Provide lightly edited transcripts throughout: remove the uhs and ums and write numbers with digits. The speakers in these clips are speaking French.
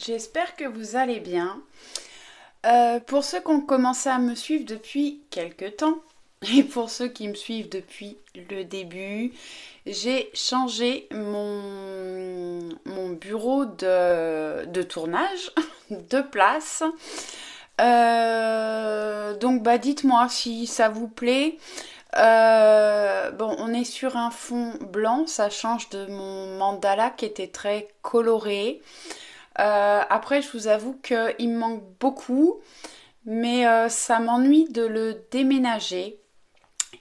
j'espère que vous allez bien. Pour ceux qui ont commencé à me suivre depuis quelques temps, et pour ceux qui me suivent depuis le début, j'ai changé mon bureau de tournage de place. Donc dites-moi si ça vous plaît. Bon, on est sur un fond blanc, ça change de mon mandala qui était très coloré. Après, je vous avoue qu'il me manque beaucoup, mais ça m'ennuie de le déménager.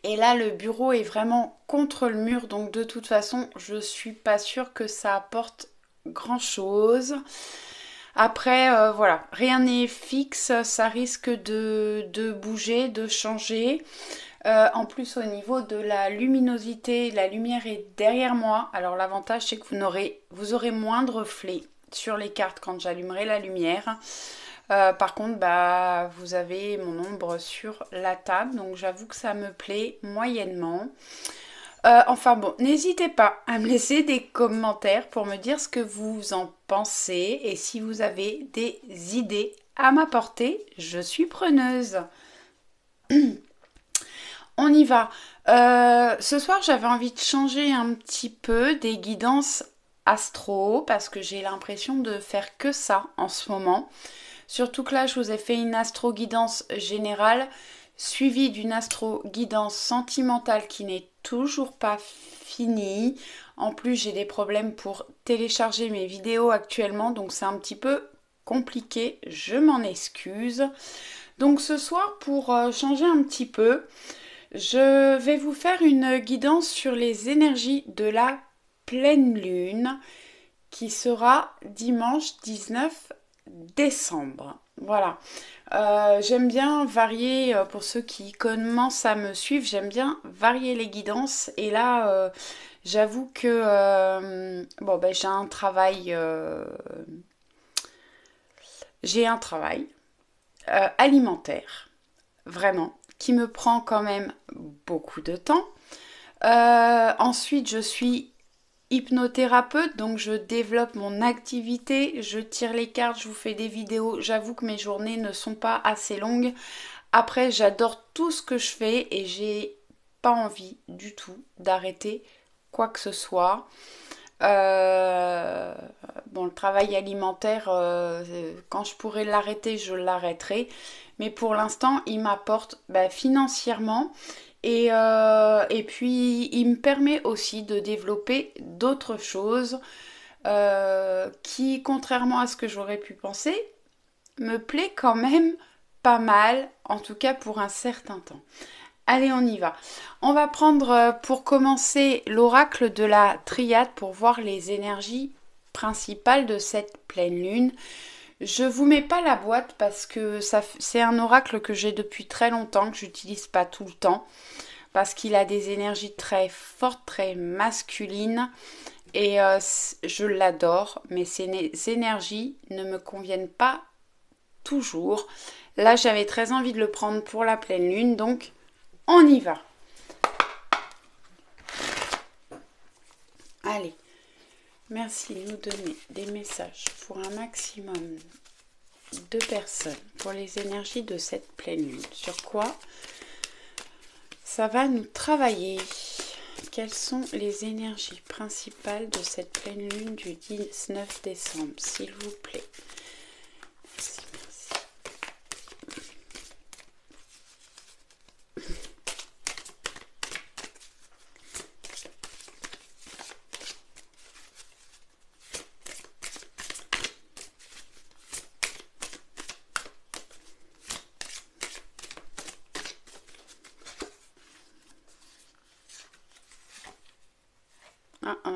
Et là, le bureau est vraiment contre le mur, donc de toute façon, je suis pas sûre que ça apporte grand-chose. Après, voilà, rien n'est fixe, ça risque de bouger, de changer. En plus, au niveau de la luminosité, la lumière est derrière moi. Alors l'avantage, c'est que vous aurez moins de reflets sur les cartes quand j'allumerai la lumière. Par contre, vous avez mon ombre sur la table, donc j'avoue que ça me plaît moyennement. Enfin bon, n'hésitez pas à me laisser des commentaires pour me dire ce que vous en pensez et si vous avez des idées à m'apporter, je suis preneuse. On y va. Ce soir, j'avais envie de changer un petit peu des guidances astro parce que j'ai l'impression de faire que ça en ce moment. Surtout que là, je vous ai fait une astro-guidance générale suivie d'une astro-guidance sentimentale qui n'est toujours pas finie. En plus, j'ai des problèmes pour télécharger mes vidéos actuellement, donc c'est un petit peu compliqué, je m'en excuse. Donc ce soir, pour changer un petit peu, je vais vous faire une guidance sur les énergies de la pleine lune qui sera dimanche 19 décembre. Voilà. J'aime bien varier, pour ceux qui commencent à me suivre, j'aime bien varier les guidances. Et là, j'avoue que j'ai un travail alimentaire, vraiment, qui me prend quand même beaucoup de temps. Ensuite, je suis hypnothérapeute, donc je développe mon activité, je tire les cartes, je vous fais des vidéos. J'avoue que mes journées ne sont pas assez longues. Après, j'adore tout ce que je fais et j'ai pas envie du tout d'arrêter quoi que ce soit. Le travail alimentaire, quand je pourrai l'arrêter, je l'arrêterai. Mais pour l'instant, il m'apporte financièrement et puis il me permet aussi de développer d'autres choses qui, contrairement à ce que j'aurais pu penser, me plaît quand même pas mal, en tout cas pour un certain temps. Allez, on y va. On va prendre pour commencer l'oracle de la triade pour voir les énergies principales de cette pleine lune. Je vous mets pas la boîte parce que c'est un oracle que j'ai depuis très longtemps, que j'utilise pas tout le temps, parce qu'il a des énergies très fortes, très masculines, et je l'adore, mais ces énergies ne me conviennent pas toujours. Là, j'avais très envie de le prendre pour la pleine lune, donc on y va. Allez, merci de nous donner des messages pour un maximum de personnes pour les énergies de cette pleine lune. Sur quoi ça va nous travailler? Quelles sont les énergies principales de cette pleine lune du 19 décembre, s'il vous plaît? Merci, merci.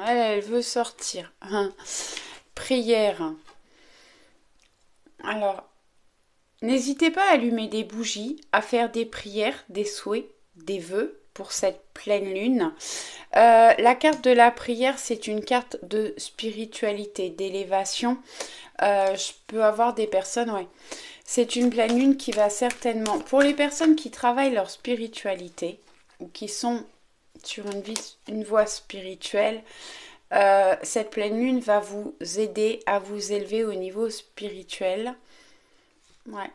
Elle veut sortir. Prière. Alors, n'hésitez pas à allumer des bougies, à faire des prières, des souhaits, des vœux pour cette pleine lune. La carte de la prière, c'est une carte de spiritualité, d'élévation. Je peux avoir des personnes, ouais. C'est une pleine lune qui va certainement, pour les personnes qui travaillent leur spiritualité ou qui sont sur une voie spirituelle, cette pleine lune va vous aider à vous élever au niveau spirituel. Ouais.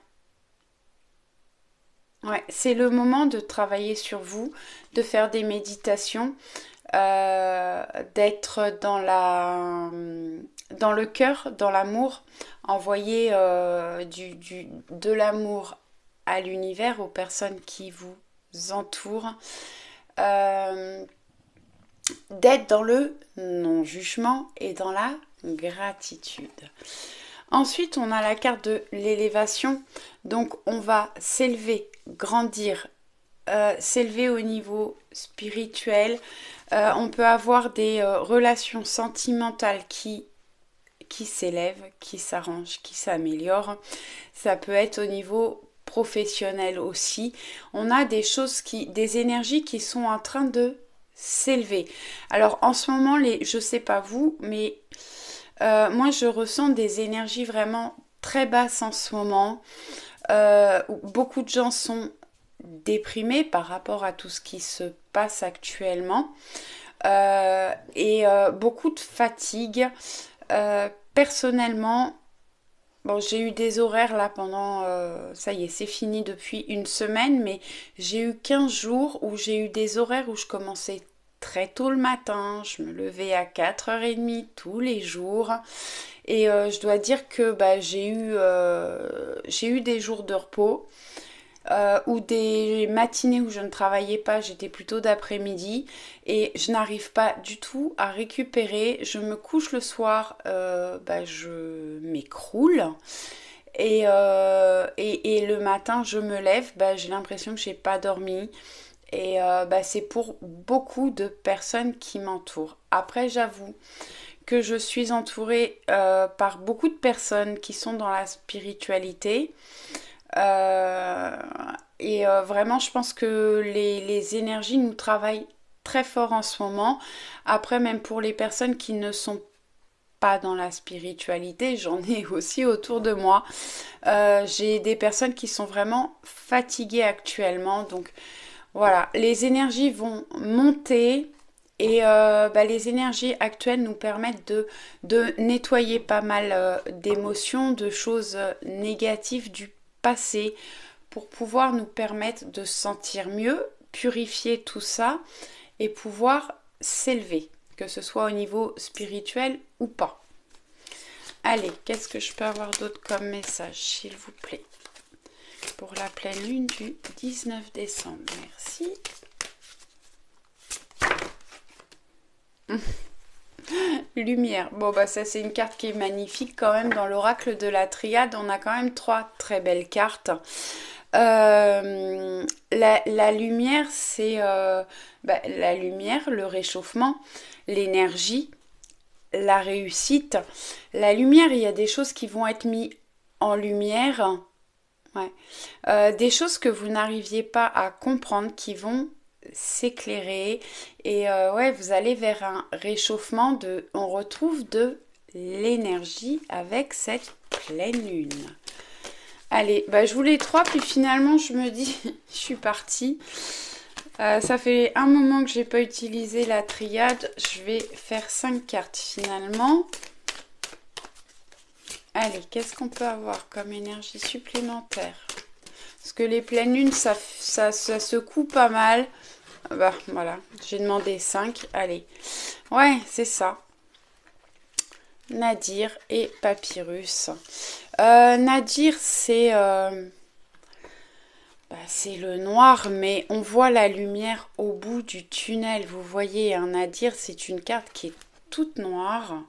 Ouais, c'est le moment de travailler sur vous, de faire des méditations, d'être dans le cœur, dans l'amour, envoyer de l'amour à l'univers, aux personnes qui vous entourent, euh, d'être dans le non-jugement et dans la gratitude. Ensuite, on a la carte de l'élévation. Donc, on va s'élever, grandir, s'élever au niveau spirituel. On peut avoir des relations sentimentales qui s'élèvent, qui s'arrangent, qui s'améliorent. Ça peut être au niveau professionnel aussi. On a des choses des énergies qui sont en train de s'élever. Alors, en ce moment, je sais pas vous, mais moi, je ressens des énergies vraiment très basses en ce moment. Où beaucoup de gens sont déprimés par rapport à tout ce qui se passe actuellement. Beaucoup de fatigue. Personnellement, bon, j'ai eu des horaires là pendant... ça y est, c'est fini depuis une semaine, mais j'ai eu 15 jours où j'ai eu des horaires où je commençais très tôt le matin, je me levais à 4h30 tous les jours. Et je dois dire que bah, j'ai eu des jours de repos ou des matinées où je ne travaillais pas, j'étais plutôt d'après-midi et je n'arrive pas du tout à récupérer. Je me couche le soir, bah, je m'écroule. Et le matin, je me lève, bah, j'ai l'impression que j'ai pas dormi. Et bah, c'est pour beaucoup de personnes qui m'entourent. Après, j'avoue que je suis entourée par beaucoup de personnes qui sont dans la spiritualité. Vraiment, je pense que les énergies nous travaillent très fort en ce moment. Après, même pour les personnes qui ne sont pas dans la spiritualité, j'en ai aussi autour de moi. J'ai des personnes qui sont vraiment fatiguées actuellement. Donc voilà, les énergies vont monter. Et bah, les énergies actuelles nous permettent de nettoyer pas mal d'émotions, de choses négatives du passé pour pouvoir nous permettre de se sentir mieux, purifier tout ça et pouvoir s'élever, que ce soit au niveau spirituel ou pas. Allez, qu'est-ce que je peux avoir d'autre comme message, s'il vous plaît, pour la pleine lune du 19 décembre. Merci. Lumière. Bon, bah ça, c'est une carte qui est magnifique quand même. Dans l'oracle de la triade, on a quand même 3 très belles cartes. La lumière, c'est la lumière, le réchauffement, l'énergie, la réussite. La lumière, il y a des choses qui vont être mises en lumière. Ouais. Des choses que vous n'arriviez pas à comprendre qui vont s'éclairer et ouais, vous allez vers un réchauffement on retrouve de l'énergie avec cette pleine lune. Allez, bah je voulais 3 puis finalement je me dis je suis partie. Ça fait un moment que j'ai pas utilisé la triade, je vais faire 5 cartes finalement. Allez, qu'est-ce qu'on peut avoir comme énergie supplémentaire? Parce que les pleines lunes, ça secoue pas mal. Bah voilà, j'ai demandé 5. Allez. Ouais, c'est ça. Nadir et Papyrus. Nadir, c'est le noir, mais on voit la lumière au bout du tunnel. Vous voyez, un Nadir, c'est une carte qui est toute noire.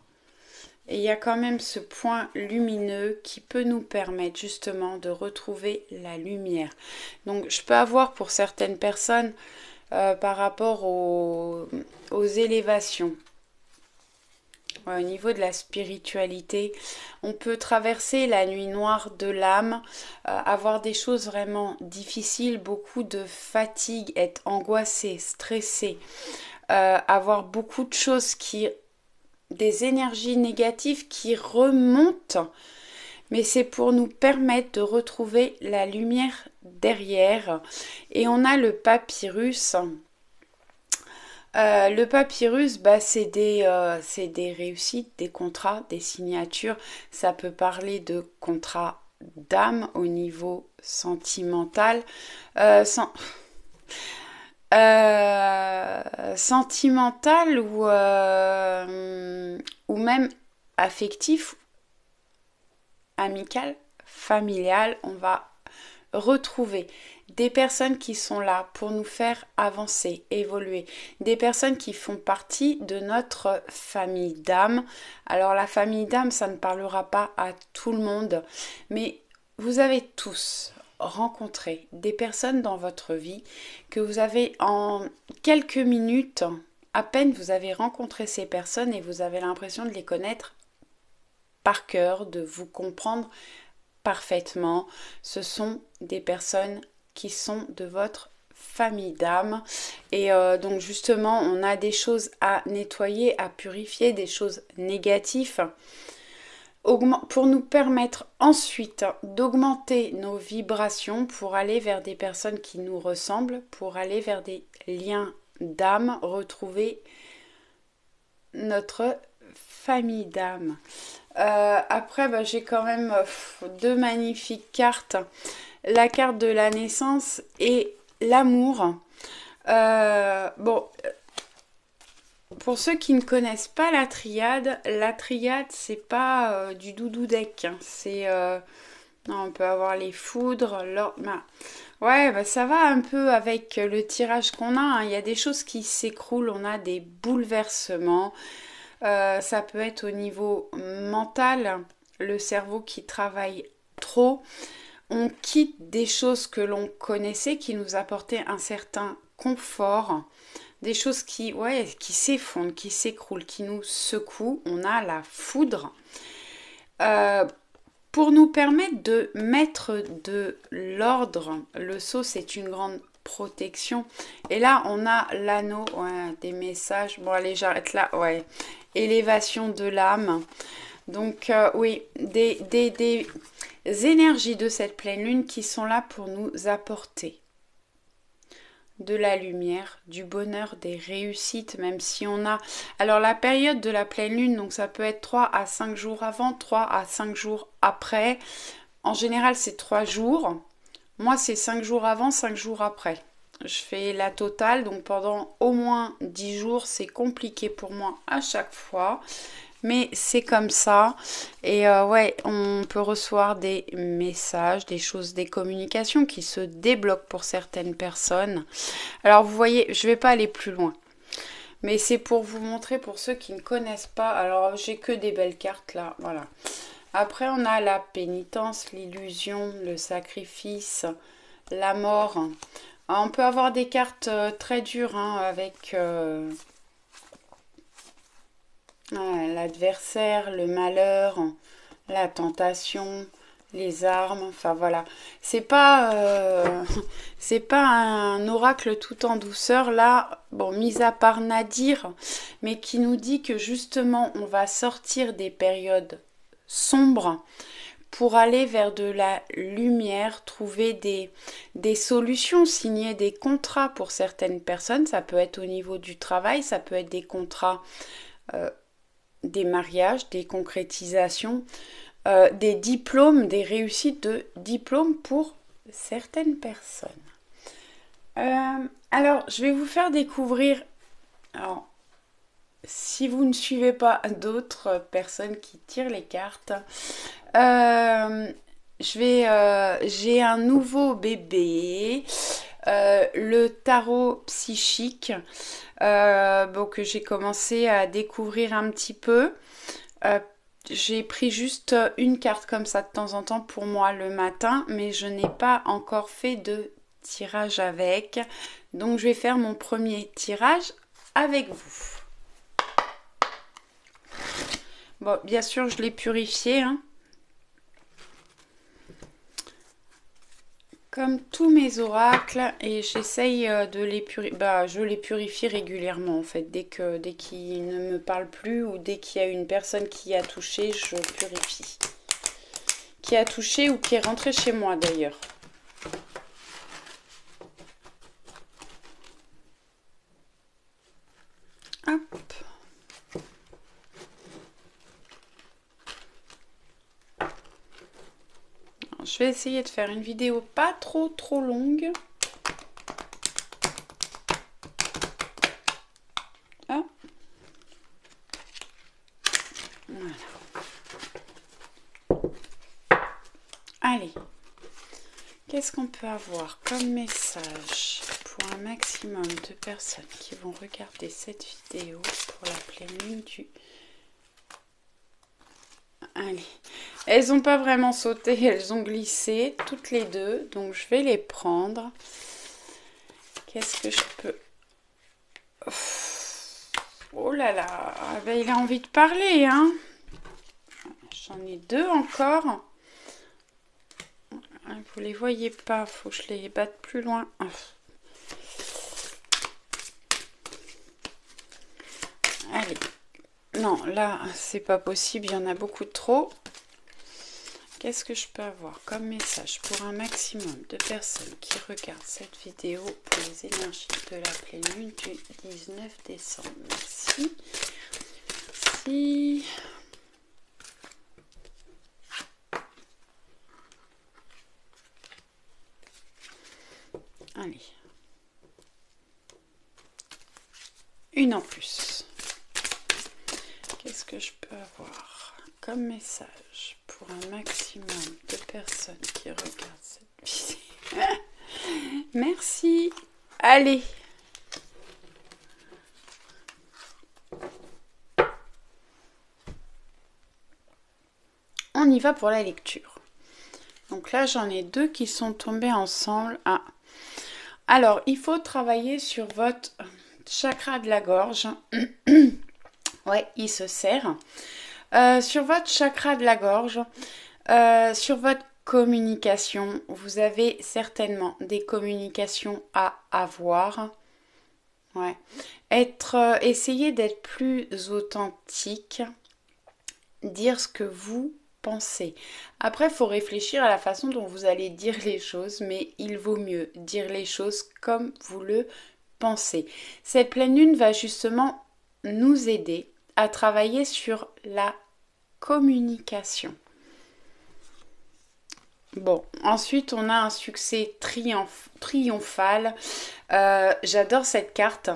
Et il y a quand même ce point lumineux qui peut nous permettre justement de retrouver la lumière. Donc je peux avoir pour certaines personnes par rapport aux élévations. Au niveau de la spiritualité, on peut traverser la nuit noire de l'âme, avoir des choses vraiment difficiles, beaucoup de fatigue, être angoissé, stressé, avoir beaucoup de choses des énergies négatives qui remontent, mais c'est pour nous permettre de retrouver la lumière derrière. Et on a le papyrus. Le papyrus, c'est des réussites, des contrats, des signatures. Ça peut parler de contrats d'âme au niveau sentimental. Euh, sen- Sentimental ou même affectif, amical, familial. On va retrouver des personnes qui sont là pour nous faire avancer, évoluer, des personnes qui font partie de notre famille d'âme. Alors la famille d'âme, ça ne parlera pas à tout le monde, mais vous avez tous rencontré des personnes dans votre vie que vous avez en quelques minutes, à peine vous avez rencontré ces personnes et vous avez l'impression de les connaître par cœur, de vous comprendre parfaitement. Ce sont des personnes qui sont de votre famille d'âme. Et donc justement, on a des choses à nettoyer, à purifier, des choses négatives pour nous permettre ensuite d'augmenter nos vibrations pour aller vers des personnes qui nous ressemblent, pour aller vers des liens d'âme, retrouver notre famille d'âme. Après, j'ai quand même deux magnifiques cartes. La carte de la naissance et l'amour. Pour ceux qui ne connaissent pas la triade, c'est pas du doudou deck. Non, on peut avoir les foudres, ouais, ça va un peu avec le tirage qu'on a, hein. Il y a des choses qui s'écroulent, on a des bouleversements. Ça peut être au niveau mental, le cerveau qui travaille trop. On quitte des choses que l'on connaissait, qui nous apportaient un certain confort. Des choses qui s'effondrent, qui s'écroulent, qui nous secouent. On a la foudre. Pour nous permettre de mettre de l'ordre, le sceau, c'est une grande protection. Et là, on a l'anneau, des messages. Bon, allez, j'arrête là. Ouais. Élévation de l'âme. Donc, oui, des énergies de cette pleine lune qui sont là pour nous apporter de la lumière, du bonheur, des réussites, même si on a... Alors la période de la pleine lune, donc ça peut être 3 à 5 jours avant, 3 à 5 jours après. En général, c'est 3 jours. Moi, c'est 5 jours avant, 5 jours après. Je fais la totale, donc pendant au moins 10 jours, c'est compliqué pour moi à chaque fois. Mais c'est comme ça. Et ouais, on peut recevoir des messages, des choses, des communications qui se débloquent pour certaines personnes. Alors vous voyez, je ne vais pas aller plus loin. Mais c'est pour vous montrer, pour ceux qui ne connaissent pas. Alors j'ai que des belles cartes là, voilà. Après on a la pénitence, l'illusion, le sacrifice, la mort. On peut avoir des cartes très dures avec... l'adversaire, le malheur, la tentation, les armes, enfin voilà. C'est pas un oracle tout en douceur là, bon, mis à part Nadir, mais qui nous dit que justement on va sortir des périodes sombres pour aller vers de la lumière, trouver des solutions, signer des contrats pour certaines personnes. Ça peut être au niveau du travail, ça peut être des contrats, des mariages, des concrétisations, des diplômes, des réussites de diplômes pour certaines personnes. Alors, je vais vous faire découvrir... Alors, si vous ne suivez pas d'autres personnes qui tirent les cartes, j'ai un nouveau bébé, le tarot psychique, que j'ai commencé à découvrir un petit peu. J'ai pris juste une carte comme ça de temps en temps pour moi le matin, mais je n'ai pas encore fait de tirage avec. Donc je vais faire mon premier tirage avec vous. Bon, bien sûr, je l'ai purifié, hein. Comme tous mes oracles, et j'essaye de les purifier. Je les purifie régulièrement en fait. Dès qu'ils ne me parlent plus ou dès qu'il y a une personne qui a touché, je purifie. Qui a touché ou qui est rentré chez moi d'ailleurs. je vais essayer de faire une vidéo pas trop longue. Ah. Voilà. Allez, qu'est-ce qu'on peut avoir comme message pour un maximum de personnes qui vont regarder cette vidéo pour la pleine lune du... Allez, elles n'ont pas vraiment sauté, elles ont glissé toutes les deux, donc je vais les prendre. Qu'est-ce que je peux... Oh là là, ben, il a envie de parler, hein. J'en ai deux encore. Vous les voyez pas, faut que je les batte plus loin. Allez. Non, là, c'est pas possible, il y en a beaucoup trop. Qu'est-ce que je peux avoir comme message pour un maximum de personnes qui regardent cette vidéo pour les énergies de la pleine lune du 19 décembre? Merci. Merci. Allez. Une en plus. Qu'est-ce que je peux avoir comme message pour un maximum de personnes qui regardent cette vidéo? Merci. Allez. On y va pour la lecture. Donc là, j'en ai deux qui sont tombés ensemble. Ah. Alors, il faut travailler sur votre chakra de la gorge. Ouais, il se serre. Sur votre chakra de la gorge, sur votre communication, vous avez certainement des communications à avoir. Ouais. Essayez d'être plus authentique, dire ce que vous pensez. Après, il faut réfléchir à la façon dont vous allez dire les choses, mais il vaut mieux dire les choses comme vous le pensez. Cette pleine lune va justement nous aider à travailler sur la communication. Bon, ensuite on a un succès triomphal. J'adore cette carte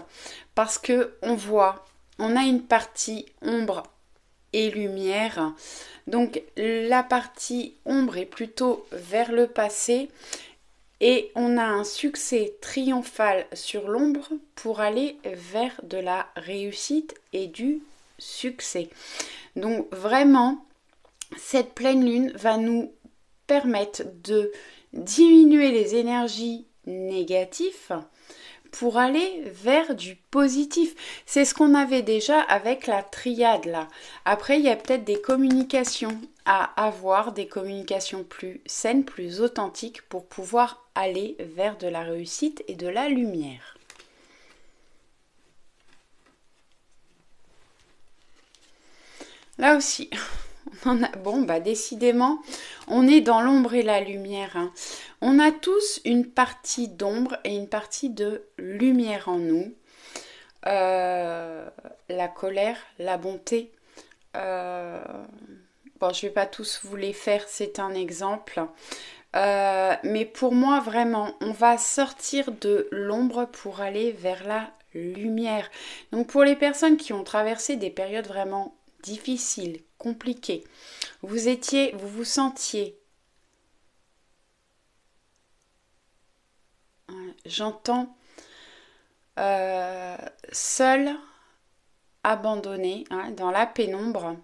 parce que on a une partie ombre et lumière. Donc la partie ombre est plutôt vers le passé et on a un succès triomphal sur l'ombre pour aller vers de la réussite et du succès. Donc vraiment, cette pleine lune va nous permettre de diminuer les énergies négatives pour aller vers du positif. C'est ce qu'on avait déjà avec la triade là. Après, il y a peut-être des communications à avoir, des communications plus saines, plus authentiques pour pouvoir aller vers de la réussite et de la lumière. Là aussi, décidément, on est dans l'ombre et la lumière. Hein. On a tous une partie d'ombre et une partie de lumière en nous. La colère, la bonté. Je vais pas tous vous les faire, c'est un exemple. Mais pour moi, vraiment, on va sortir de l'ombre pour aller vers la lumière. Donc pour les personnes qui ont traversé des périodes vraiment difficiles, compliquées, vous vous sentiez, j'entends, seul, abandonné, hein, dans la pénombre.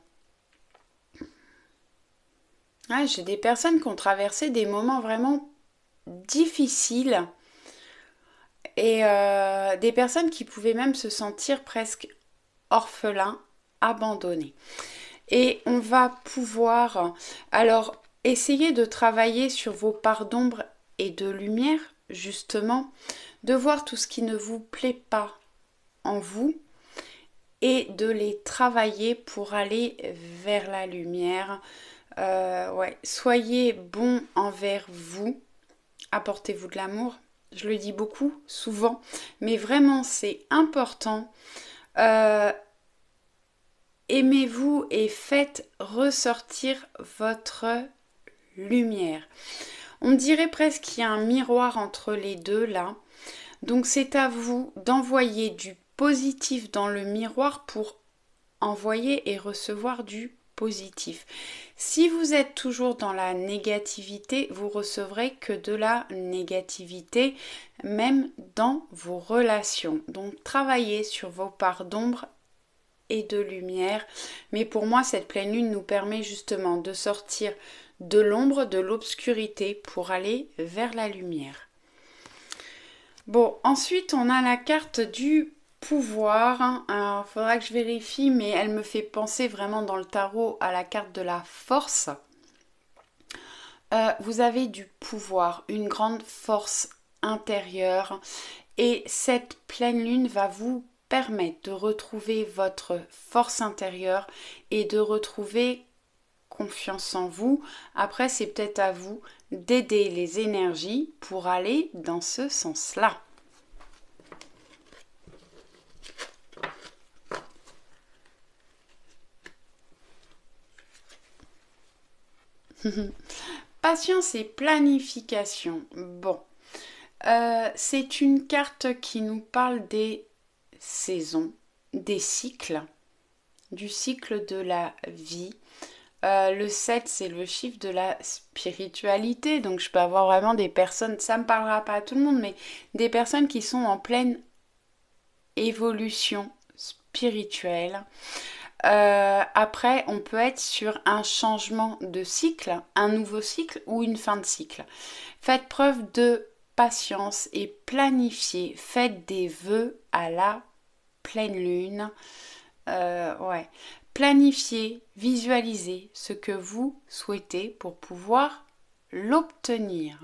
J'ai des personnes qui ont traversé des moments vraiment difficiles et des personnes qui pouvaient même se sentir presque orphelins, abandonnés. Et on va pouvoir alors essayer de travailler sur vos parts d'ombre et de lumière, justement, de voir tout ce qui ne vous plaît pas en vous et de les travailler pour aller vers la lumière. Soyez bon envers vous, apportez-vous de l'amour, je le dis beaucoup, souvent, mais vraiment c'est important. Aimez-vous et faites ressortir votre lumière. On dirait presque qu'il y a un miroir entre les deux là. Donc c'est à vous d'envoyer du positif dans le miroir pour envoyer et recevoir du positif. Si vous êtes toujours dans la négativité, vous recevrez que de la négativité, même dans vos relations. Donc travaillez sur vos parts d'ombre et de lumière. Mais pour moi, cette pleine lune nous permet justement de sortir de l'ombre, de l'obscurité pour aller vers la lumière. Bon, ensuite, on a la carte du pouvoir. Alors, il faudra que je vérifie, mais elle me fait penser vraiment dans le tarot à la carte de la force. Vous avez du pouvoir, une grande force intérieure. Et cette pleine lune va vous permettre de retrouver votre force intérieure et de retrouver confiance en vous. Après, c'est peut-être à vous d'aider les énergies pour aller dans ce sens-là. Patience et planification. Bon, c'est une carte qui nous parle des saisons, des cycles, du cycle de la vie. Le 7, c'est le chiffre de la spiritualité. Donc, je peux avoir vraiment des personnes, ça ne me parlera pas à tout le monde, mais des personnes qui sont en pleine évolution spirituelle. Après, on peut être sur un changement de cycle, un nouveau cycle ou une fin de cycle. Faites preuve de patience et planifiez. Faites des vœux à la pleine lune. Ouais. Planifiez, visualisez ce que vous souhaitez pour pouvoir l'obtenir.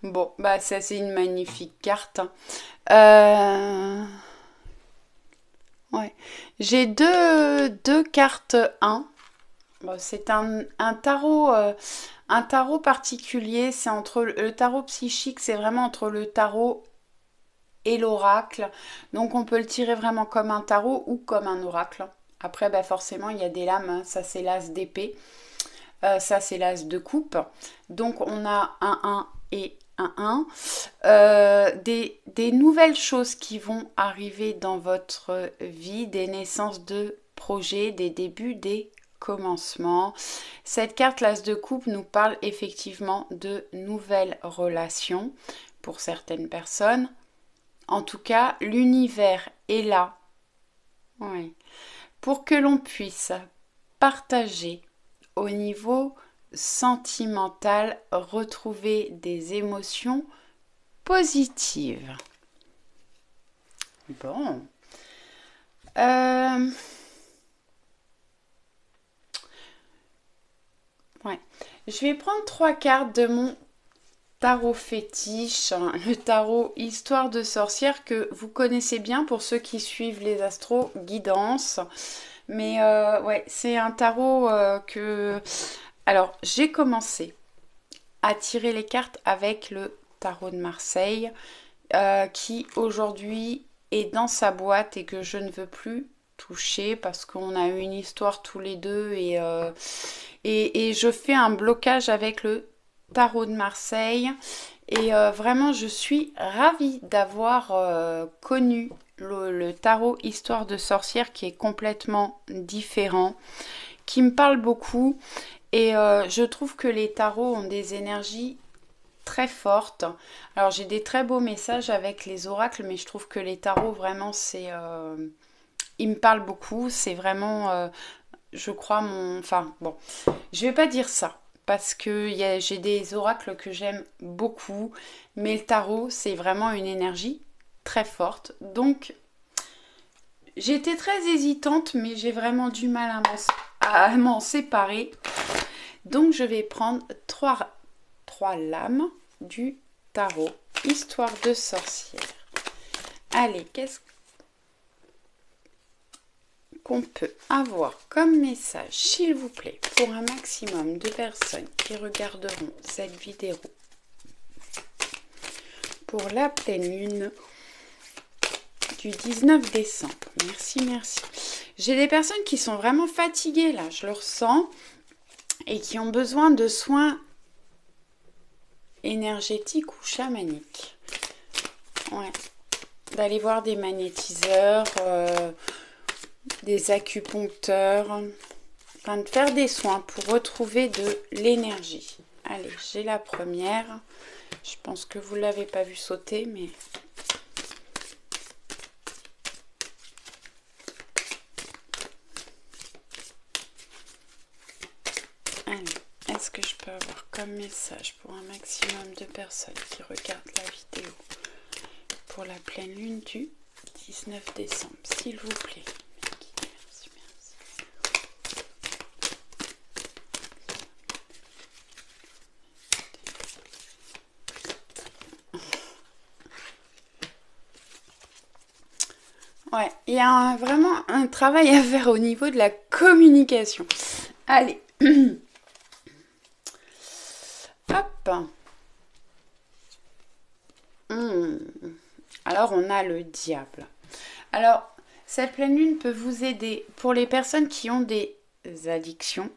Bon, bah ça c'est une magnifique carte. Ouais. J'ai deux cartes 1. Bon, c'est un tarot particulier. C'est entre le tarot psychique, c'est vraiment entre le tarot et l'oracle. Donc on peut le tirer vraiment comme un tarot ou comme un oracle. Après, bah, forcément, il y a des lames. Hein. Ça, c'est l'as d'épée. Ça, c'est l'as de coupe. Donc on a un 1 et un 1. Des nouvelles choses qui vont arriver dans votre vie, des naissances de projets, des débuts, des commencements. Cette carte l'as de coupe nous parle effectivement de nouvelles relations pour certaines personnes. En tout cas, l'univers est là, oui, pour que l'on puisse partager au niveau sentimental, retrouver des émotions positives. Bon. Ouais. Je vais prendre 3 cartes de mon tarot fétiche, le tarot Histoire de sorcière que vous connaissez bien pour ceux qui suivent les astros guidance. Mais ouais, c'est un tarot que... Alors, j'ai commencé à tirer les cartes avec le tarot de Marseille qui aujourd'hui est dans sa boîte et que je ne veux plus toucher parce qu'on a eu une histoire tous les deux et je fais un blocage avec le tarot de Marseille et vraiment je suis ravie d'avoir connu le tarot Histoire de sorcière qui est complètement différent, qui me parle beaucoup et je trouve que les tarots ont des énergies très fortes. Alors j'ai des très beaux messages avec les oracles, mais je trouve que les tarots vraiment c'est... ils me parlent beaucoup, c'est vraiment... je crois mon... Enfin bon, je vais pas dire ça. Parce que j'ai des oracles que j'aime beaucoup. Mais le tarot, c'est vraiment une énergie très forte. Donc, j'étais très hésitante, mais j'ai vraiment du mal à m'en séparer. Donc, je vais prendre trois lames du tarot. Histoire de sorcière. Allez, qu'est-ce qu'on peut avoir comme message, s'il vous plaît, pour un maximum de personnes qui regarderont cette vidéo pour la pleine lune du 19 décembre. Merci, merci. J'ai des personnes qui sont vraiment fatiguées là, je le ressens, et qui ont besoin de soins énergétiques ou chamaniques. Ouais. D'aller voir des magnétiseurs, des acupuncteurs, enfin de faire des soins pour retrouver de l'énergie. Allez, j'ai la première. Je pense que vous ne l'avez pas vu sauter, mais... Allez, est-ce que je peux avoir comme message pour un maximum de personnes qui regardent la vidéo pour la pleine lune du 19 décembre, s'il vous plaît. Merci, merci. Ouais, il y a vraiment un travail à faire au niveau de la communication. Allez. Hop. Alors, on a le diable. Alors, cette pleine lune peut vous aider pour les personnes qui ont des addictions.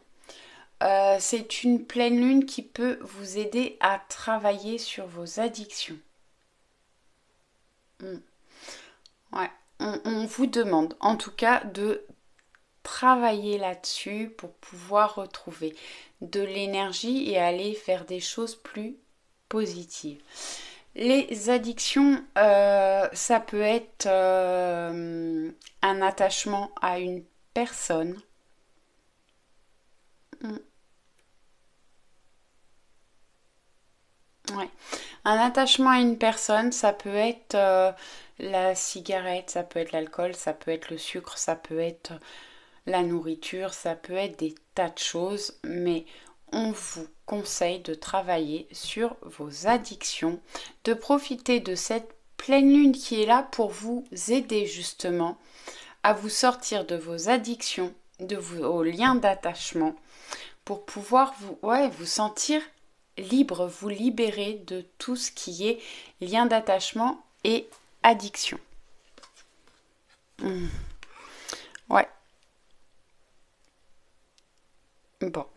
C'est une pleine lune qui peut vous aider à travailler sur vos addictions. Ouais, on vous demande en tout cas de travailler là-dessus pour pouvoir retrouver de l'énergie et aller faire des choses plus positives. Les addictions, ça peut être un attachement à une personne. Ouais. Un attachement à une personne, ça peut être la cigarette, ça peut être l'alcool, ça peut être le sucre, ça peut être la nourriture, ça peut être des tas de choses, mais on vous conseille de travailler sur vos addictions, de profiter de cette pleine lune qui est là pour vous aider justement à vous sortir de vos addictions, de vos liens d'attachement, pour pouvoir vous sentir libre, vous libérer de tout ce qui est lien d'attachement et addiction. Ouais. Bon.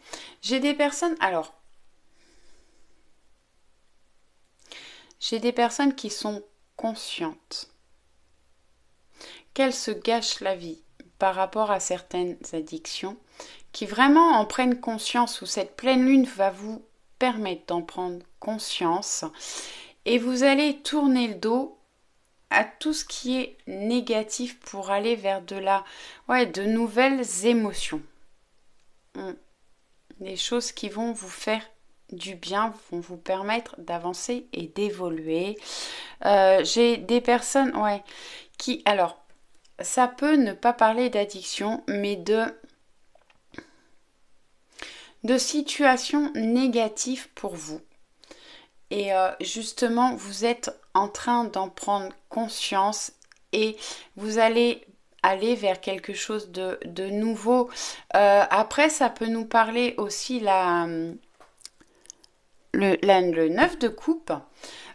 J'ai des personnes, alors, j'ai des personnes qui sont conscientes qu'elles se gâchent la vie par rapport à certaines addictions, qui vraiment en prennent conscience, où cette pleine lune va vous permettre d'en prendre conscience et vous allez tourner le dos à tout ce qui est négatif pour aller vers de nouvelles émotions. Des choses qui vont vous faire du bien, vont vous permettre d'avancer et d'évoluer. J'ai des personnes qui, alors, ça peut ne pas parler d'addiction, mais de situations négatives pour vous. Et justement, vous êtes en train d'en prendre conscience et vous allez aller vers quelque chose de nouveau. Après, ça peut nous parler aussi le 9 de coupe,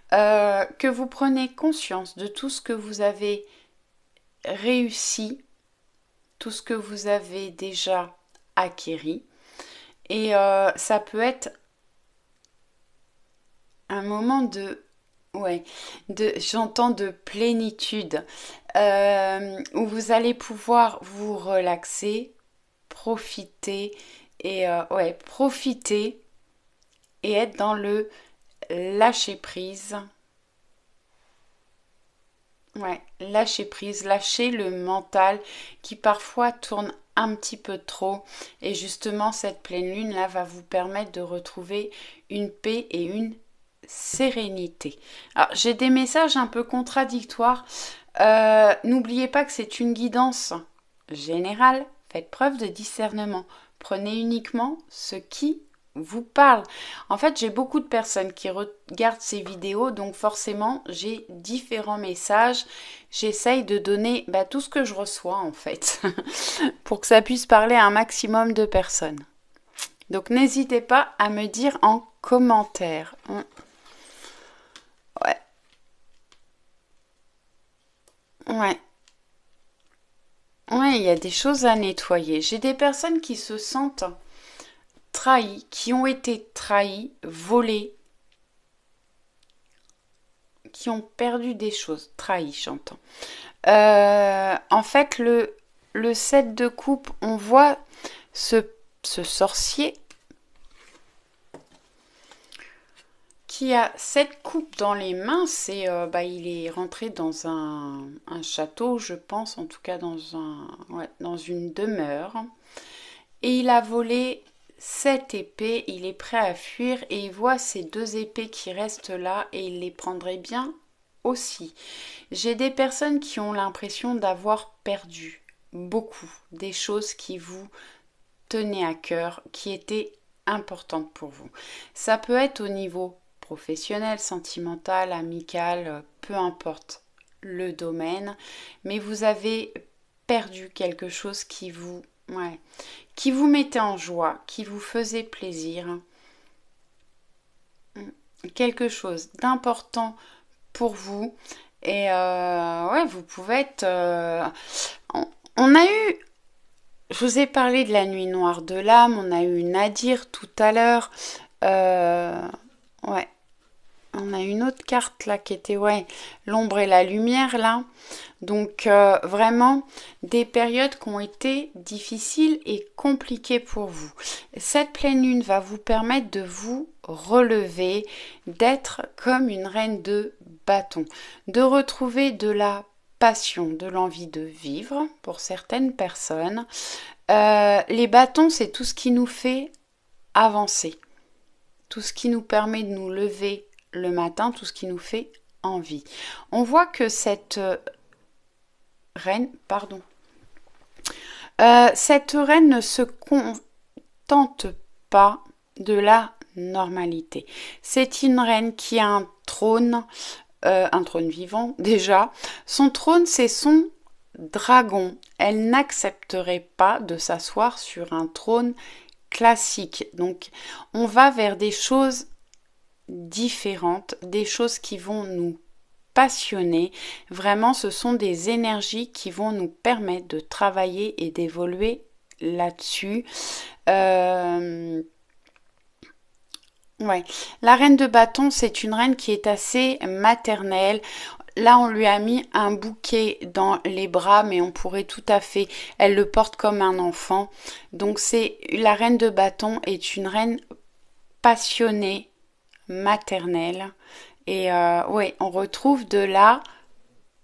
que vous prenez conscience de tout ce que vous avez réussi, tout ce que vous avez déjà acquéri. Et ça peut être un moment j'entends de plénitude, où vous allez pouvoir vous relaxer, profiter et profiter et être dans le lâcher prise. Ouais, lâcher prise, lâcher le mental qui parfois tourne un petit peu trop. Et justement, cette pleine lune là va vous permettre de retrouver une paix et une sérénité. Alors, j'ai des messages un peu contradictoires. N'oubliez pas que c'est une guidance générale. Faites preuve de discernement. Prenez uniquement ce qui vous parle. En fait, j'ai beaucoup de personnes qui regardent ces vidéos, donc forcément, j'ai différents messages. J'essaye de donner tout ce que je reçois, en fait, pour que ça puisse parler à un maximum de personnes. Donc, n'hésitez pas à me dire en commentaire. Ouais. Ouais. Ouais, il y a des choses à nettoyer. J'ai des personnes qui se sentent trahies, qui ont été trahies, volées, qui ont perdu des choses. Trahies, j'entends. En fait, le 7 de coupe, on voit ce sorcier qui a cette coupe dans les mains. Il est rentré dans un château, je pense, en tout cas dans une demeure. Et il a volé 7 épées, il est prêt à fuir et il voit ces 2 épées qui restent là et il les prendrait bien aussi. J'ai des personnes qui ont l'impression d'avoir perdu beaucoup des choses qui vous tenaient à cœur, qui étaient importantes pour vous. Ça peut être au niveau professionnel, sentimental, amical, peu importe le domaine, mais vous avez perdu quelque chose qui vous mettait en joie, qui vous faisait plaisir, quelque chose d'important pour vous. Et vous pouvez être... on a eu... Je vous ai parlé de la nuit noire de l'âme, on a eu Nadir tout à l'heure. Ouais, on a une autre carte là qui était l'ombre et la lumière là. Donc vraiment des périodes qui ont été difficiles et compliquées pour vous. Cette pleine lune va vous permettre de vous relever, d'être comme une reine de bâton, de retrouver de la passion, de l'envie de vivre pour certaines personnes. Les bâtons, c'est tout ce qui nous fait avancer, tout ce qui nous permet de nous lever le matin, tout ce qui nous fait envie. On voit que cette reine ne se contente pas de la normalité. C'est une reine qui a un trône vivant déjà. Son trône, c'est son dragon. Elle n'accepterait pas de s'asseoir sur un trône classique. Donc, on va vers des choses différentes, des choses qui vont nous passionner. Vraiment, ce sont des énergies qui vont nous permettre de travailler et d'évoluer là-dessus. La reine de bâton, c'est une reine qui est assez maternelle. Là, on lui a mis un bouquet dans les bras, mais on pourrait tout à fait, elle le porte comme un enfant. Donc, la reine de bâton est une reine passionnée, maternelle. Et on retrouve de la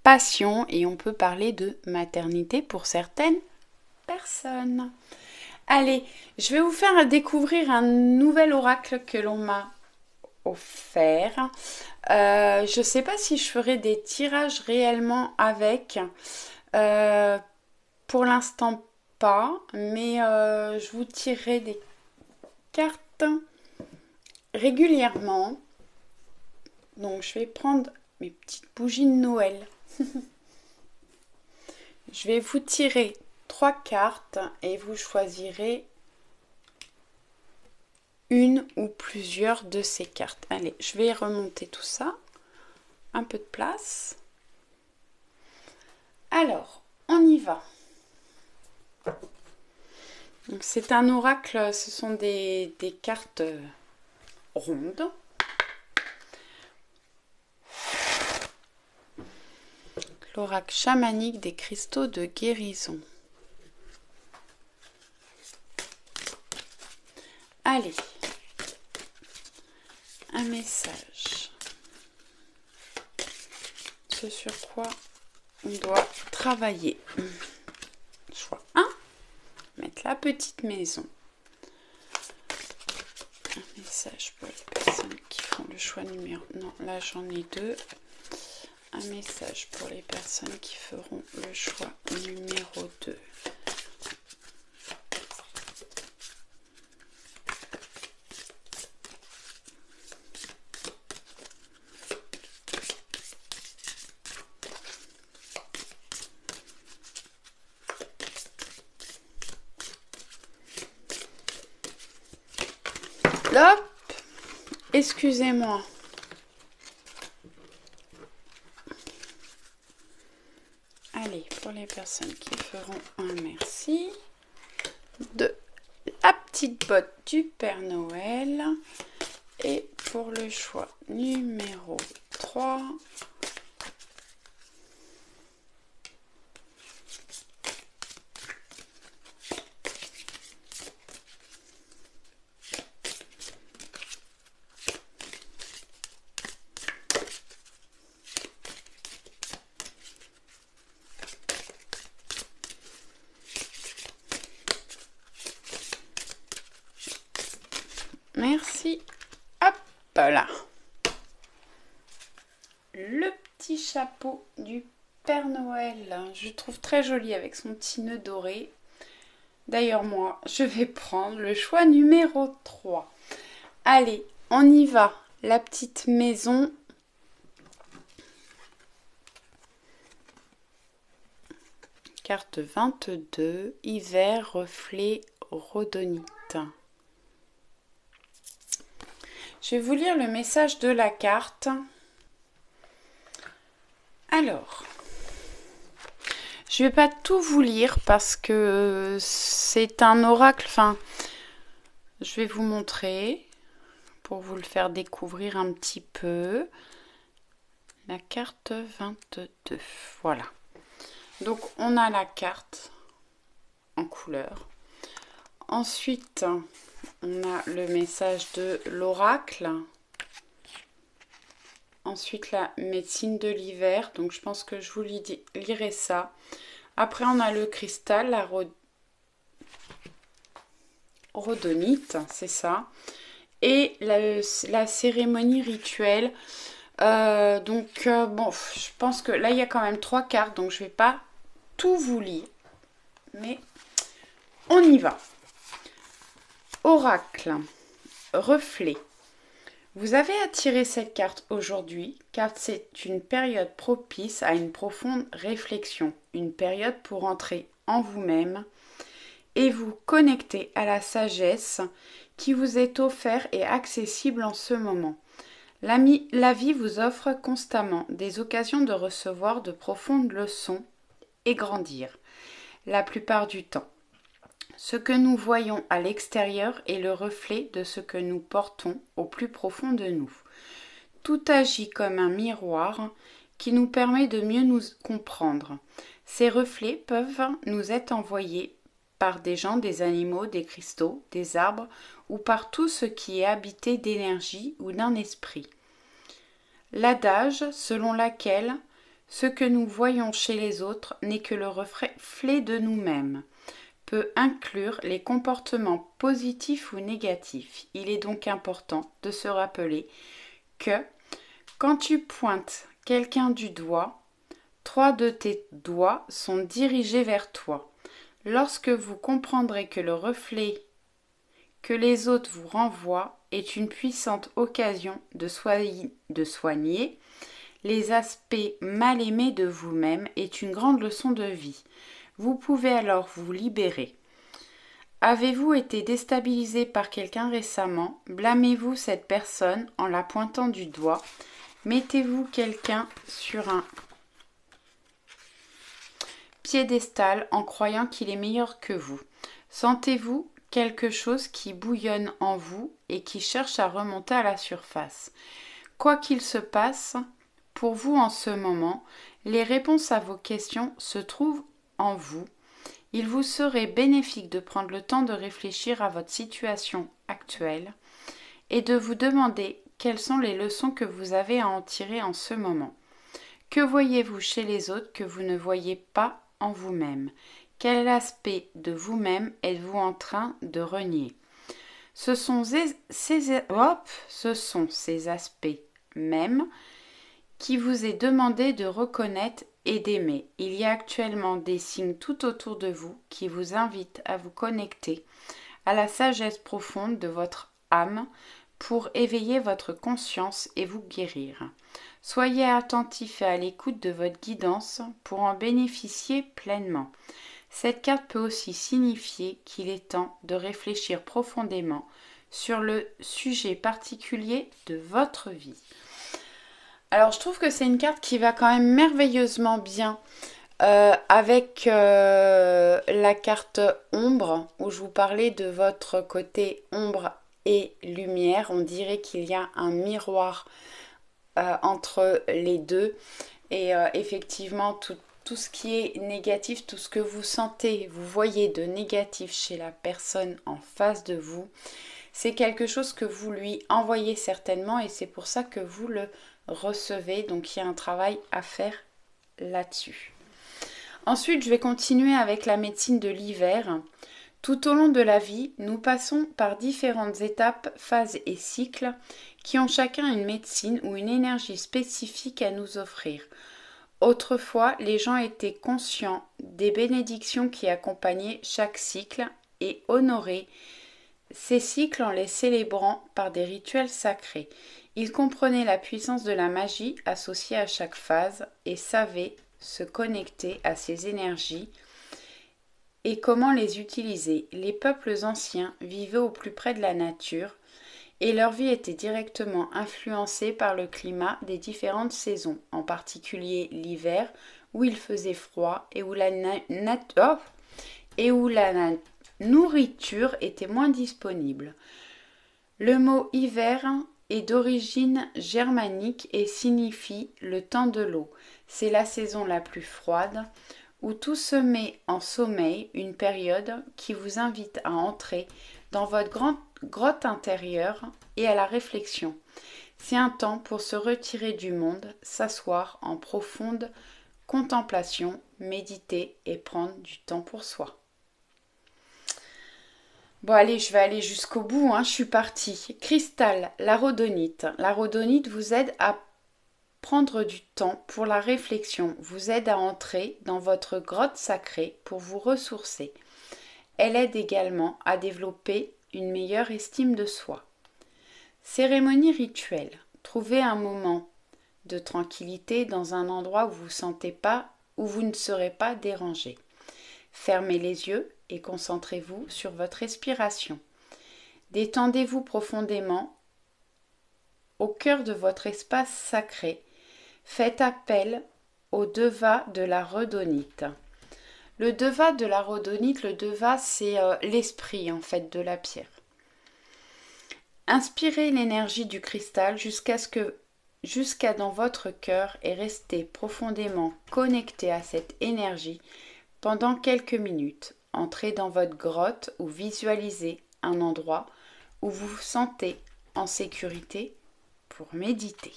passion et on peut parler de maternité pour certaines personnes. Allez, je vais vous faire découvrir un nouvel oracle que l'on m'a offert. Je ne sais pas si je ferai des tirages réellement avec. Pour l'instant pas, mais je vous tirerai des cartes régulièrement. Donc je vais prendre mes petites bougies de Noël. Je vais vous tirer 3 cartes et vous choisirez une ou plusieurs de ces cartes. Allez, je vais remonter tout ça. Un peu de place. Alors, on y va. Donc c'est un oracle, ce sont des cartes rondes. L'oracle chamanique des cristaux de guérison. Allez, un message. Ce sur quoi on doit travailler. Choix 1, mettre la petite maison. Un message pour les personnes qui font le choix numéro... Non, là j'en ai 2. Un message pour les personnes qui feront le choix numéro 2. Hop, excusez-moi. Allez, pour les personnes qui feront un merci, de la petite botte du Père Noël. Et pour le choix numéro 3, merci. Hop là. Le petit chapeau du Père Noël. Je le trouve très joli avec son petit nœud doré. D'ailleurs, moi, je vais prendre le choix numéro 3. Allez, on y va. La petite maison. Carte 22. Hiver, reflet, rhodonite. Je vais vous lire le message de la carte. Alors, je ne vais pas tout vous lire parce que c'est un oracle. Enfin, je vais vous montrer pour vous le faire découvrir un petit peu. La carte 22. Voilà. Donc, on a la carte en couleur. Ensuite, on a le message de l'oracle. Ensuite, la médecine de l'hiver. Donc, je pense que je vous lirai ça. Après, on a le cristal, la rhodonite, c'est ça. Et la cérémonie rituelle. Bon, je pense que là, il y a quand même 3 cartes. Donc, je ne vais pas tout vous lire. Mais on y va. Oracle, reflet. Vous avez attiré cette carte aujourd'hui car c'est une période propice à une profonde réflexion, une période pour entrer en vous-même et vous connecter à la sagesse qui vous est offerte et accessible en ce moment. La vie vous offre constamment des occasions de recevoir de profondes leçons et grandir, la plupart du temps. Ce que nous voyons à l'extérieur est le reflet de ce que nous portons au plus profond de nous. Tout agit comme un miroir qui nous permet de mieux nous comprendre. Ces reflets peuvent nous être envoyés par des gens, des animaux, des cristaux, des arbres ou par tout ce qui est habité d'énergie ou d'un esprit. L'adage selon lequel ce que nous voyons chez les autres n'est que le reflet de nous-mêmes peut inclure les comportements positifs ou négatifs. Il est donc important de se rappeler que quand tu pointes quelqu'un du doigt, 3 de tes doigts sont dirigés vers toi. Lorsque vous comprendrez que le reflet que les autres vous renvoient est une puissante occasion de soigner les aspects mal aimés de vous-même est une grande leçon de vie. Vous pouvez alors vous libérer. Avez-vous été déstabilisé par quelqu'un récemment? Blâmez-vous cette personne en la pointant du doigt? Mettez-vous quelqu'un sur un piédestal en croyant qu'il est meilleur que vous? Sentez-vous quelque chose qui bouillonne en vous et qui cherche à remonter à la surface? Quoi qu'il se passe pour vous en ce moment, les réponses à vos questions se trouvent en vous. Il vous serait bénéfique de prendre le temps de réfléchir à votre situation actuelle et de vous demander quelles sont les leçons que vous avez à en tirer en ce moment. Que voyez-vous chez les autres que vous ne voyez pas en vous-même? Quel aspect de vous-même êtes-vous en train de renier? Ce sont ces aspects mêmes qui vous est demandé de reconnaître et d'aimer. Il y a actuellement des signes tout autour de vous qui vous invitent à vous connecter à la sagesse profonde de votre âme pour éveiller votre conscience et vous guérir. Soyez attentif et à l'écoute de votre guidance pour en bénéficier pleinement. Cette carte peut aussi signifier qu'il est temps de réfléchir profondément sur le sujet particulier de votre vie. Alors, je trouve que c'est une carte qui va quand même merveilleusement bien avec la carte ombre où je vous parlais de votre côté ombre et lumière. On dirait qu'il y a un miroir entre les deux et effectivement tout ce qui est négatif, tout ce que vous sentez, vous voyez de négatif chez la personne en face de vous, c'est quelque chose que vous lui envoyez certainement et c'est pour ça que vous le recevez. Donc il y a un travail à faire là-dessus. Ensuite, je vais continuer avec la médecine de l'hiver. Tout au long de la vie, nous passons par différentes étapes, phases et cycles qui ont chacun une médecine ou une énergie spécifique à nous offrir. Autrefois, les gens étaient conscients des bénédictions qui accompagnaient chaque cycle et honoraient ces cycles en les célébrant par des rituels sacrés. Ils comprenaient la puissance de la magie associée à chaque phase et savaient se connecter à ces énergies et comment les utiliser. Les peuples anciens vivaient au plus près de la nature et leur vie était directement influencée par le climat des différentes saisons, en particulier l'hiver où il faisait froid et où la nourriture était moins disponible. Le mot hiver est d'origine germanique et signifie le temps de l'eau. C'est la saison la plus froide où tout se met en sommeil, une période qui vous invite à entrer dans votre grotte intérieure et à la réflexion. C'est un temps pour se retirer du monde, s'asseoir en profonde contemplation, méditer et prendre du temps pour soi. Bon allez, je vais aller jusqu'au bout, je suis partie. Cristal, la rhodonite. La rhodonite vous aide à prendre du temps pour la réflexion, vous aide à entrer dans votre grotte sacrée pour vous ressourcer. Elle aide également à développer une meilleure estime de soi. Cérémonie rituelle. Trouvez un moment de tranquillité dans un endroit où vous ne serez pas dérangé. Fermez les yeux et concentrez-vous sur votre respiration. Détendez-vous profondément au cœur de votre espace sacré. Faites appel au deva de la rhodonite. Le deva de la rhodonite, le deva, c'est l'esprit en fait de la pierre. Inspirez l'énergie du cristal jusqu'à dans votre cœur et restez profondément connecté à cette énergie pendant quelques minutes. Entrez dans votre grotte ou visualisez un endroit où vous vous sentez en sécurité pour méditer.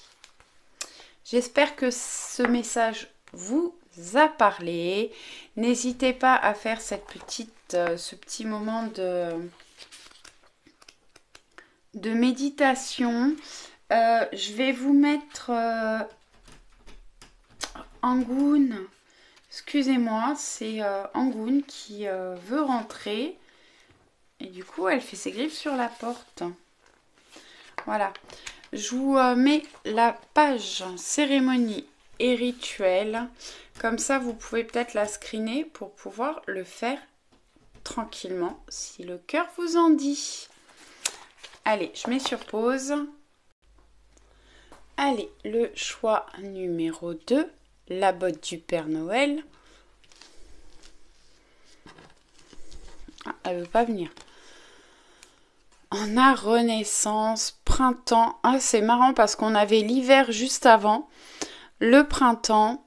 J'espère que ce message vous a parlé. N'hésitez pas à faire ce petit moment de méditation. Je vais vous mettre Angoun. Excusez-moi, c'est Angoun qui veut rentrer. Et du coup, elle fait ses griffes sur la porte. Voilà. Je vous mets la page cérémonie et rituel. Comme ça, vous pouvez peut-être la screener pour pouvoir le faire tranquillement si le cœur vous en dit. Allez, je mets sur pause. Allez, le choix numéro 2, la botte du Père Noël. Ah, elle veut pas venir. On a Renaissance, printemps. Ah, c'est marrant parce qu'on avait l'hiver juste avant. Le printemps,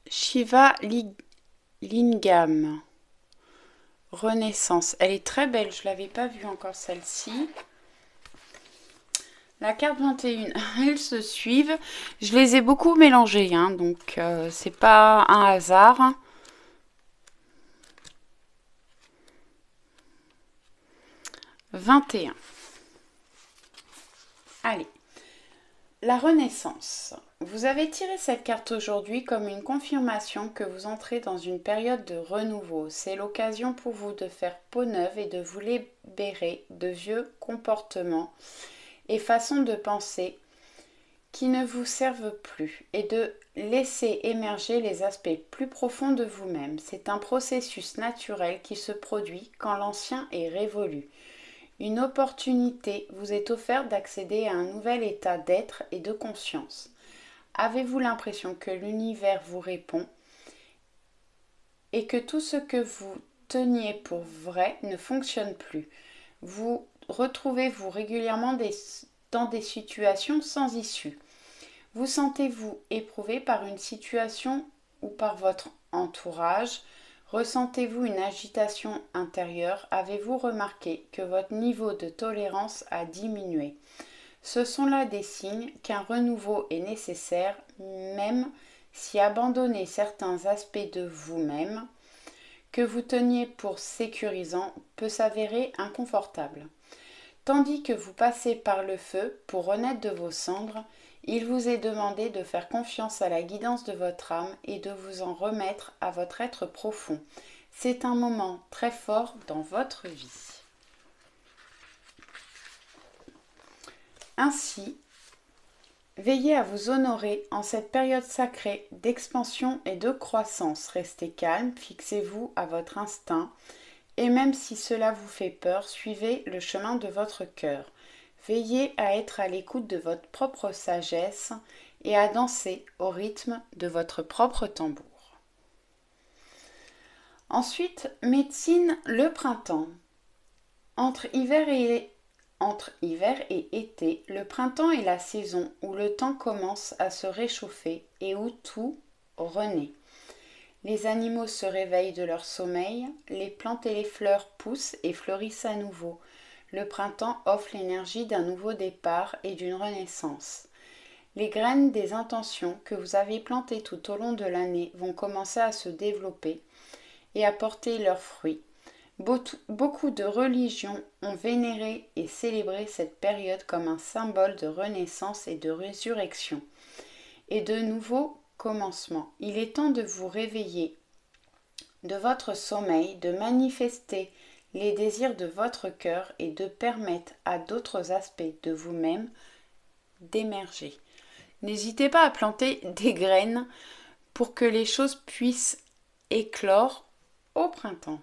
Shiva Lingam. Renaissance. Elle est très belle, je ne l'avais pas vue encore celle-ci. La carte 21, elles se suivent. Je les ai beaucoup mélangées, donc c'est pas un hasard. « 21. Allez, la Renaissance. Vous avez tiré cette carte aujourd'hui comme une confirmation que vous entrez dans une période de renouveau. C'est l'occasion pour vous de faire peau neuve et de vous libérer de vieux comportements et façons de penser qui ne vous servent plus et de laisser émerger les aspects plus profonds de vous-même. C'est un processus naturel qui se produit quand l'ancien est révolu. Une opportunité vous est offerte d'accéder à un nouvel état d'être et de conscience. Avez-vous l'impression que l'univers vous répond et que tout ce que vous teniez pour vrai ne fonctionne plus. Vous retrouvez-vous régulièrement dans des situations sans issue. Vous sentez-vous éprouvé par une situation ou par votre entourage? Ressentez-vous une agitation intérieure? Avez-vous remarqué que votre niveau de tolérance a diminué? Ce sont là des signes qu'un renouveau est nécessaire, même si abandonner certains aspects de vous-même que vous teniez pour sécurisants peut s'avérer inconfortable. Tandis que vous passez par le feu pour renaître de vos cendres, il vous est demandé de faire confiance à la guidance de votre âme et de vous en remettre à votre être profond. C'est un moment très fort dans votre vie. Ainsi, veillez à vous honorer en cette période sacrée d'expansion et de croissance. Restez calme, fixez-vous à votre instinct et même si cela vous fait peur, suivez le chemin de votre cœur. Veillez à être à l'écoute de votre propre sagesse et à danser au rythme de votre propre tambour. Ensuite, médecine le printemps. Entre hiver et été, le printemps est la saison où le temps commence à se réchauffer et où tout renaît. Les animaux se réveillent de leur sommeil, les plantes et les fleurs poussent et fleurissent à nouveau. Le printemps offre l'énergie d'un nouveau départ et d'une renaissance. Les graines des intentions que vous avez plantées tout au long de l'année vont commencer à se développer et à porter leurs fruits. Beaucoup de religions ont vénéré et célébré cette période comme un symbole de renaissance et de résurrection et de nouveaux commencements. Il est temps de vous réveiller de votre sommeil, de manifester les désirs de votre cœur et de permettre à d'autres aspects de vous-même d'émerger. N'hésitez pas à planter des graines pour que les choses puissent éclore au printemps.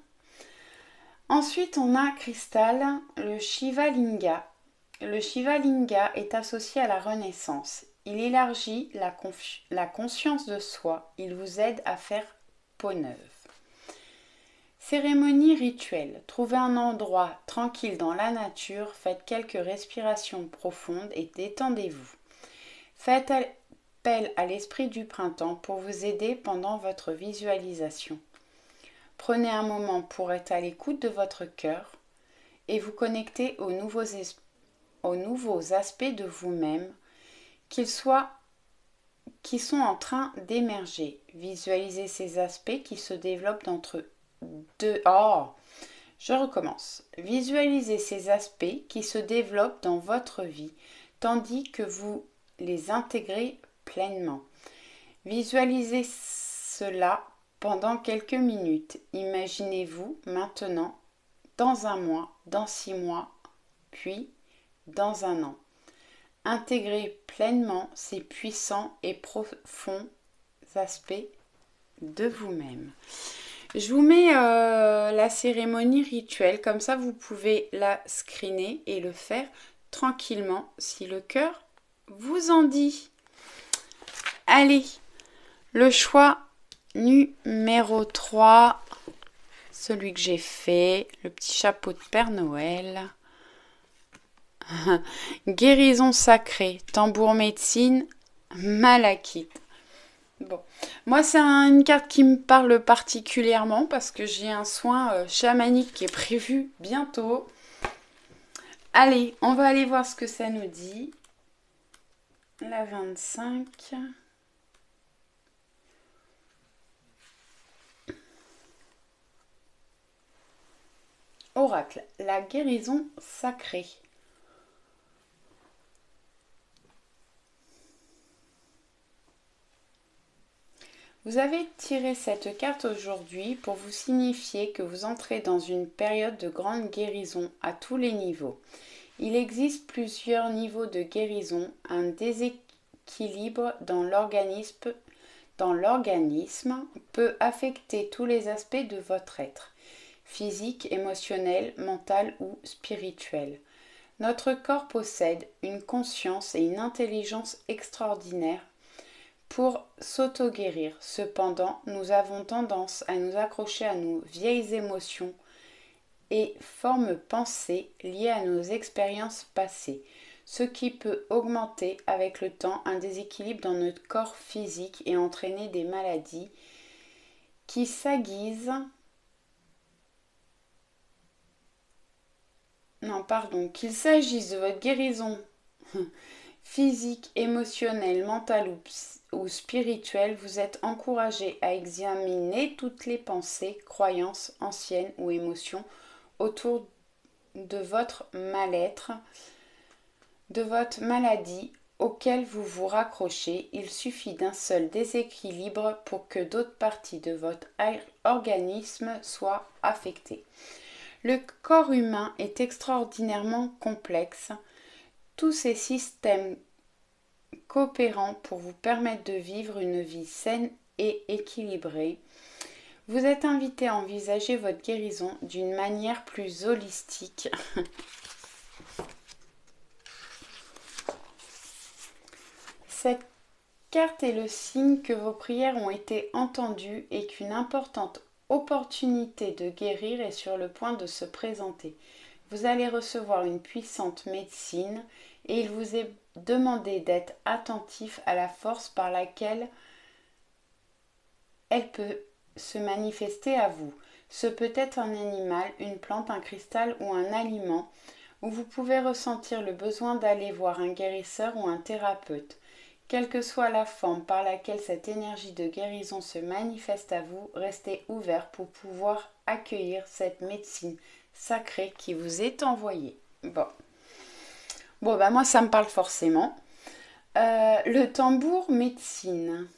Ensuite, on a Cristal, le Shiva Linga. Le Shiva Linga est associé à la renaissance. Il élargit la conscience de soi. Il vous aide à faire peau neuve. Cérémonie rituelle. Trouvez un endroit tranquille dans la nature. Faites quelques respirations profondes et détendez-vous. Faites appel à l'esprit du printemps pour vous aider pendant votre visualisation. Prenez un moment pour être à l'écoute de votre cœur et vous connecter aux nouveaux aspects de vous-même qui sont en train d'émerger. Visualisez ces aspects qui se développent Visualisez ces aspects qui se développent dans votre vie tandis que vous les intégrez pleinement. Visualisez cela pendant quelques minutes. Imaginez-vous maintenant dans un mois, dans 6 mois, puis dans un an. Intégrez pleinement ces puissants et profonds aspects de vous-même. Je vous mets la cérémonie rituelle, comme ça vous pouvez la screener et le faire tranquillement si le cœur vous en dit. Allez, le choix numéro 3, celui que j'ai fait, le petit chapeau de Père Noël. Guérison sacrée, tambour médecine, malachite. Bon, moi c'est une carte qui me parle particulièrement parce que j'ai un soin chamanique qui est prévu bientôt. Allez, on va aller voir ce que ça nous dit. La 25. Oracle, la guérison sacrée. Vous avez tiré cette carte aujourd'hui pour vous signifier que vous entrez dans une période de grande guérison à tous les niveaux. Il existe plusieurs niveaux de guérison, un déséquilibre dans l'organisme peut affecter tous les aspects de votre être, physique, émotionnel, mental ou spirituel. Notre corps possède une conscience et une intelligence extraordinaires pour s'auto-guérir. Cependant, nous avons tendance à nous accrocher à nos vieilles émotions et formes pensées liées à nos expériences passées, ce qui peut augmenter avec le temps un déséquilibre dans notre corps physique et entraîner des maladies qui s'aiguisent. Qu'il s'agisse de votre guérison physique, émotionnelle, mentale ou spirituelle, vous êtes encouragé à examiner toutes les pensées, croyances anciennes ou émotions autour de votre mal-être, de votre maladie auquel vous vous raccrochez. Il suffit d'un seul déséquilibre pour que d'autres parties de votre organisme soient affectées. Le corps humain est extraordinairement complexe. Tous ces systèmes coopérant pour vous permettre de vivre une vie saine et équilibrée. Vous êtes invité à envisager votre guérison d'une manière plus holistique. Cette carte est le signe que vos prières ont été entendues et qu'une importante opportunité de guérir est sur le point de se présenter. Vous allez recevoir une puissante médecine et il vous est demandé d'être attentif à la force par laquelle elle peut se manifester à vous. Ce peut être un animal, une plante, un cristal ou un aliment, où vous pouvez ressentir le besoin d'aller voir un guérisseur ou un thérapeute. Quelle que soit la forme par laquelle cette énergie de guérison se manifeste à vous, restez ouvert pour pouvoir accueillir cette médecine sacrée qui vous est envoyée. Bon, moi ça me parle forcément. Le tambour médecine.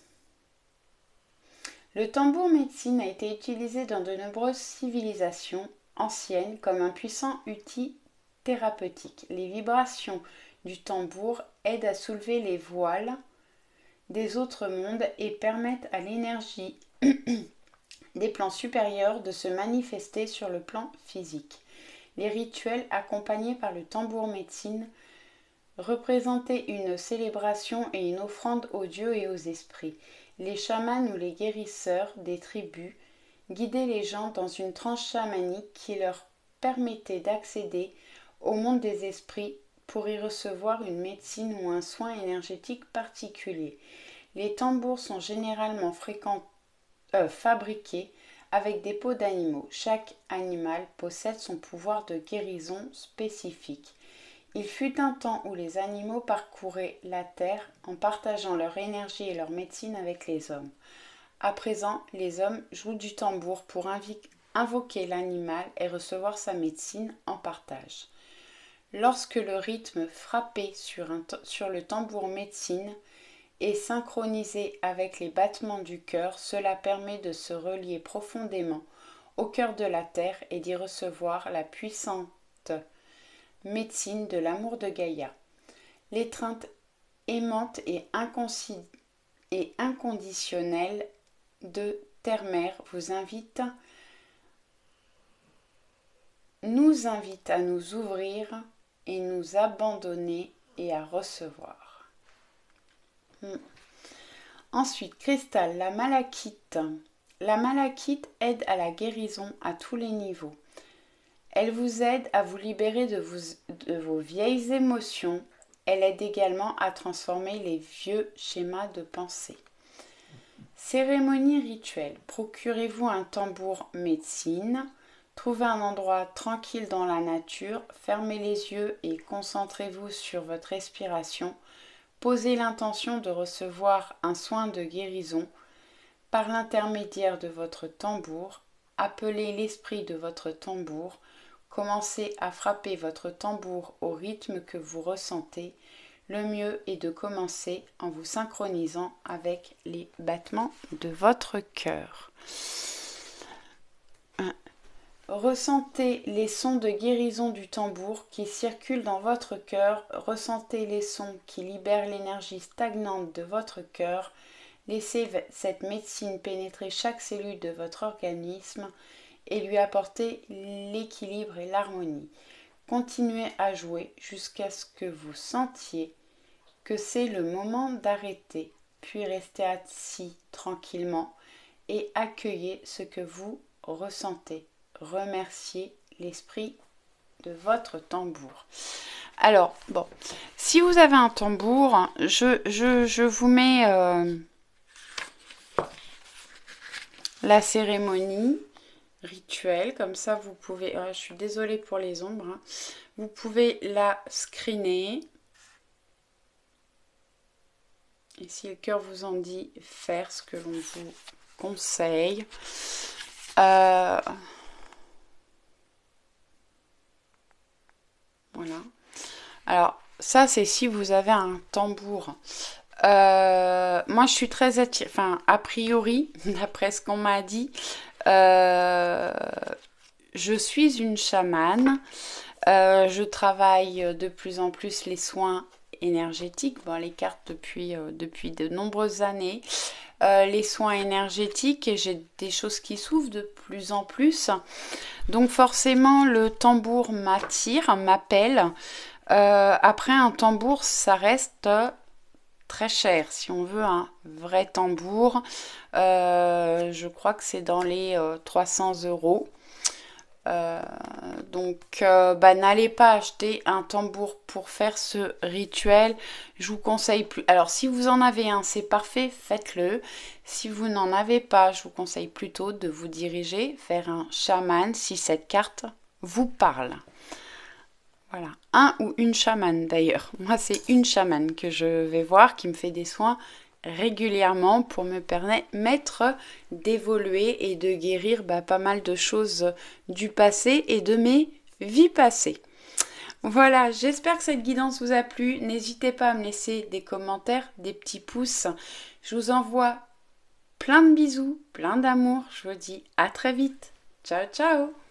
Le tambour médecine a été utilisé dans de nombreuses civilisations anciennes comme un puissant outil thérapeutique. Les vibrations du tambour aident à soulever les voiles des autres mondes et permettent à l'énergie des plans supérieurs de se manifester sur le plan physique. Les rituels accompagnés par le tambour médecine représentaient une célébration et une offrande aux dieux et aux esprits. Les chamans ou les guérisseurs des tribus guidaient les gens dans une transe chamanique qui leur permettait d'accéder au monde des esprits pour y recevoir une médecine ou un soin énergétique particulier. Les tambours sont généralement fabriqués avec des peaux d'animaux. Chaque animal possède son pouvoir de guérison spécifique. Il fut un temps où les animaux parcouraient la terre en partageant leur énergie et leur médecine avec les hommes. À présent, les hommes jouent du tambour pour invoquer l'animal et recevoir sa médecine en partage. Lorsque le rythme frappé sur le tambour médecine est synchronisé avec les battements du cœur, cela permet de se relier profondément au cœur de la terre et d'y recevoir la puissante médecine de l'amour de Gaïa. L'étreinte aimante et inconditionnelle de Terre-Mère nous invite à nous ouvrir et nous abandonner et à recevoir. Ensuite, cristal, la malachite. La malachite aide à la guérison à tous les niveaux. Elle vous aide à vous libérer de vos vieilles émotions. Elle aide également à transformer les vieux schémas de pensée. Cérémonie rituelle. Procurez-vous un tambour médecine. Trouvez un endroit tranquille dans la nature. Fermez les yeux et concentrez-vous sur votre respiration. Posez l'intention de recevoir un soin de guérison par l'intermédiaire de votre tambour. Appelez l'esprit de votre tambour. Commencez à frapper votre tambour au rythme que vous ressentez. Le mieux est de commencer en vous synchronisant avec les battements de votre cœur. Ressentez les sons de guérison du tambour qui circulent dans votre cœur. Ressentez les sons qui libèrent l'énergie stagnante de votre cœur. Laissez cette médecine pénétrer chaque cellule de votre organisme et lui apporter l'équilibre et l'harmonie. Continuez à jouer jusqu'à ce que vous sentiez que c'est le moment d'arrêter. puis restez assis tranquillement et accueillez ce que vous ressentez. Remerciez l'esprit de votre tambour. Alors, bon, si vous avez un tambour, je vous mets la cérémonie rituelle, comme ça vous pouvez, je suis désolée pour les ombres, hein, vous pouvez la screener. Et si le cœur vous en dit, faire ce que l'on vous conseille. Voilà. Alors, ça, c'est si vous avez un tambour. Moi, je suis très attirée, enfin, a priori, d'après ce qu'on m'a dit, je suis une chamane. Je travaille de plus en plus les soins énergétiques. Bon, les cartes depuis de nombreuses années. Les soins énergétiques et j'ai des choses qui s'ouvrent de plus en plus. Donc forcément, le tambour m'attire, m'appelle. Après, un tambour, ça reste très cher. Si on veut un vrai tambour, je crois que c'est dans les 300 €. Donc n'allez pas acheter un tambour pour faire ce rituel. Je vous conseille plus. Alors si vous en avez un, c'est parfait, faites-le. Si vous n'en avez pas, je vous conseille plutôt de vous diriger vers un chaman si cette carte vous parle. Voilà, un ou une chamane d'ailleurs. Moi c'est une chamane que je vais voir qui me fait des soins régulièrement pour me permettre d'évoluer et de guérir pas mal de choses du passé et de mes vies passées. Voilà, j'espère que cette guidance vous a plu. N'hésitez pas à me laisser des commentaires, des petits pouces. Je vous envoie plein de bisous, plein d'amour. Je vous dis à très vite. Ciao, ciao!